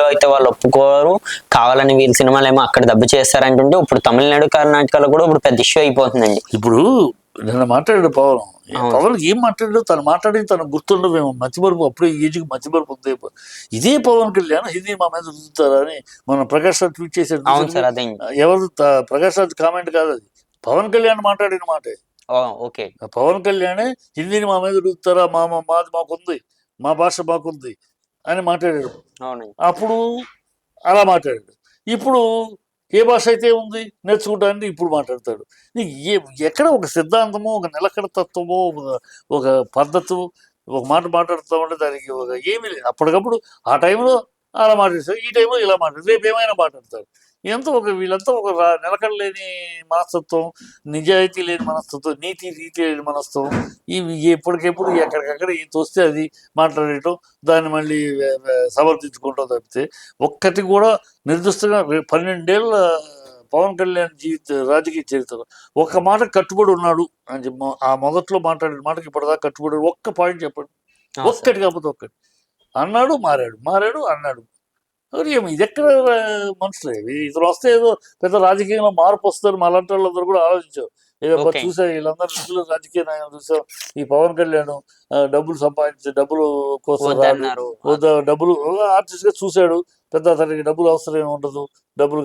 అయితే వాళ్ళు ఒప్పుకోరు, కావాలని వీళ్ళ సినిమాలు ఏమో అక్కడ దెబ్బ చేస్తారంటుంటే ఇప్పుడు తమిళనాడు కర్ణాటకలో కూడా ఇప్పుడు పెద్ద ఇష్యూ అయిపోతుందండి. ఇప్పుడు నిన్న మాట్లాడాడు పవన్. పవన్ ఏం మాట్లాడాడు, తను మాట్లాడి తనకు గుర్తుండవేమో, మతిమరుపు అప్పుడే ఏజ్కి మతిమరుపు ఉంది. ఇదే పవన్ కళ్యాణ్ హిందీ మా మీద రుద్దుతారా అని మన ప్రకాష్ రాజ్ ట్వీట్ చేశాడు. అవును సార్, అదే. ఎవరు ప్రకాష్ రాజ్ కామెంట్ కాదు అది, పవన్ కళ్యాణ్ మాట్లాడిన మాటే. ఓకే. పవన్ కళ్యాణే హిందీని మా మీద రుద్దుతారా, మాది మాకుంది, మా భాష మాకుంది అని మాట్లాడాడు. అప్పుడు అలా మాట్లాడాడు. ఇప్పుడు ఏ భాష అయితే ఉంది నేర్చుకుంటానికి ఇప్పుడు మాట్లాడతాడు. ఎక్కడ ఒక సిద్ధాంతమో, ఒక నిలకడ తత్వమో, ఒక పద్ధతి, ఒక మాట మాట్లాడుతామంటే దానికి ఒక ఏమీ లేదు. అప్పటికప్పుడు ఆ టైంలో అలా మాట్లాడతారు, ఈ టైంలో ఇలా మాట్లాడతారు, రేపు ఏమైనా మాట్లాడతారు. ఇదంతా వీళ్ళంతా ఒక నిలకడ లేని మనస్తత్వం, నిజాయితీ లేని మనస్తత్వం, నీతి లేని మనస్తత్వం. ఇవి ఎప్పటికెప్పుడు ఎక్కడికక్కడ ఏం తోస్తే అది మాట్లాడటం, దాన్ని మళ్ళీ సమర్థించుకుంటాం తప్పితే ఒక్కటి కూడా నిర్దిష్టంగా 12 ఏళ్ళ పవన్ కళ్యాణ్ రాజకీయ చరిత్ర ఒక్క మాట కట్టుబడి ఉన్నాడు అని చెప్పి, ఆ మొదట్లో మాట్లాడిన మాటకి ఇప్పటిదాకా కట్టుబడి ఒక్క పాయింట్ చెప్పండి. ఒక్కటి కాకపోతే ఒక్కటి అన్నాడు, మారాడు అన్నాడు. ఏమో ఇది ఎక్కడ మనుషులే ఇతను వస్తే ఏదో పెద్ద రాజకీయంలో మార్పు వస్తారు అలాంటి వాళ్ళందరూ కూడా ఆలోచించారు. ఏదో చూసా వీళ్ళందరూ నిధులు రాజకీయ నాయకులు చూసాం, ఈ పవన్ కళ్యాణ్ డబ్బులు సంపాదించి డబ్బులు కోసం డబ్బులు ఆర్టిస్ట్ గా చూశాడు, పెద్ద అతనికి డబ్బులు అవసరం ఏమి ఉండదు, డబ్బుల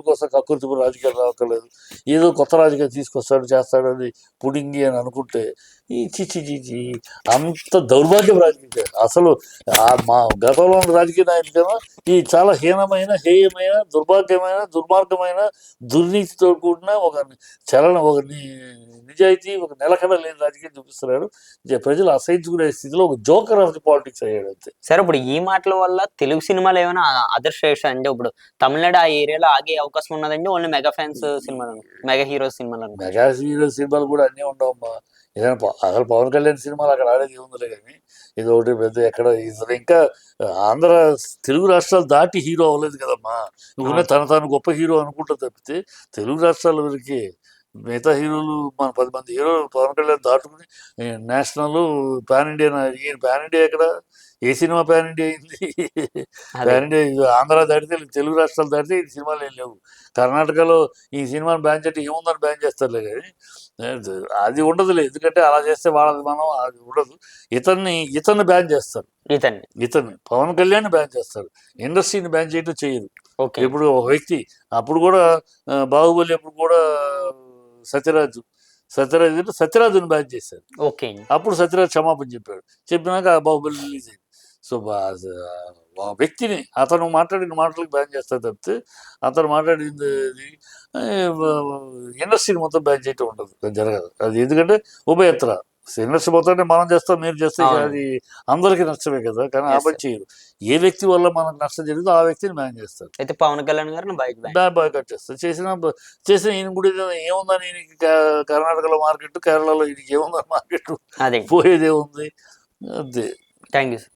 కోసం కక్కుర్తి రాజకీయాలు రావక్కర్లేదు, ఏదో కొత్త రాజకీయాలు తీసుకొస్తాడు చేస్తాడు అది పుడింగి అని అనుకుంటే ఈ చిచి అంత దౌర్భాగ్యం రాజకీయం. అసలు మా గతంలో ఉన్న రాజకీయ నాయకులు కదా ఈ చాలా హీనమైన, హేయమైన, దుర్మార్గమైన, దుర్నీతితో కూడిన ఒక చలన, ఒక నిజాయితీ, ఒక నిలకడ లేని రాజకీయం చూపిస్తున్నాడు. ప్రజలు అసహించుకునే స్థితిలో ఒక జోకర్ ఆఫ్ ది పాలిటిక్స్ అయ్యాడు అంతే. సరే, ఇప్పుడు ఈ మాటల వల్ల తెలుగు సినిమాలు ఏమైనా అదర్శేష అంటే ఇప్పుడు తమిళనాడు ఆ ఏరియాలో ఆగే అవకాశం ఉన్నదండి? ఓన్లీ మెగా ఫ్యాన్స్ సినిమాలు, మెగా హీరో సినిమాలు కూడా అన్నీ ఉండవమ్మా. ఏదైనా అసలు పవన్ కళ్యాణ్ సినిమాలు అక్కడ ఆడేది ఏముందిలే కానీ ఇది ఒకటి పెద్ద ఎక్కడ ఇంకా ఆంధ్ర తెలుగు రాష్ట్రాలు దాటి హీరో అవ్వలేదు కదమ్మా. నువ్వునే తను గొప్ప హీరో అనుకుంటా తప్పితే తెలుగు రాష్ట్రాల వరకు మిగతా హీరోలు మన 10 మంది హీరోలు పవన్ కళ్యాణ్ దాటుకుని నేషనల్ పాన్ ఇండియా. ఈయన పాన్ ఇండియా ఎక్కడ, ఏ సినిమా పాన్ ఇండియా అయింది? పాన్ ఇండియా ఆంధ్ర దాటితే, తెలుగు రాష్ట్రాలు దాటితే ఈ సినిమాలు ఏం లేవు. కర్ణాటకలో ఈ సినిమాని బ్యాన్ చేస్తే ఏముందని బ్యాన్ చేస్తారులే కానీ అది ఉండదులే, ఎందుకంటే అలా చేస్తే వాళ్ళది మనం అది ఉండదు. ఇతన్ని బ్యాన్ చేస్తారు, ఇతన్ని పవన్ కళ్యాణ్ బ్యాన్ చేస్తారు, ఇండస్ట్రీని బ్యాన్ చేయడం చేయరు. ఇప్పుడు ఒక వ్యక్తి అప్పుడు కూడా బాహుబలి అప్పుడు కూడా సత్యరాజుని బ్యాన్ చేశారు. అప్పుడు సత్యరాజు క్షమాపణ చెప్పినాక బాహుబలి రిలీజ్ అయింది. సో వ్యక్తిని అతను మాట్లాడిన మాటలకు బ్యాన్ చేస్తారు తప్పితే అతను మాట్లాడింది ఇండస్ట్రీని మొత్తం బ్యాన్ చేయటం ఉండదు, జరగదు అది. ఎందుకంటే ఉభయత్ర ఇండస్ట్రీ మొత్తం మనం చేస్తాం, మీరు చేస్తే అది అందరికీ నష్టమే కదా. కానీ ఆ పని చేయరు. ఏ వ్యక్తి వల్ల మనకు నష్టం జరిగిందో ఆ వ్యక్తిని బ్యాన్ చేస్తారు. అయితే పవన్ కళ్యాణ్ గారిని బాయ్కాట్ చేస్తారు. చేసిన ఈయన గుడి ఏముందని, ఈయనకి కర్ణాటకలో మార్కెట్, కేరళలో ఈయనకి ఏముందని మార్కెట్, పోయేదే ఉంది అంతే. Thank you.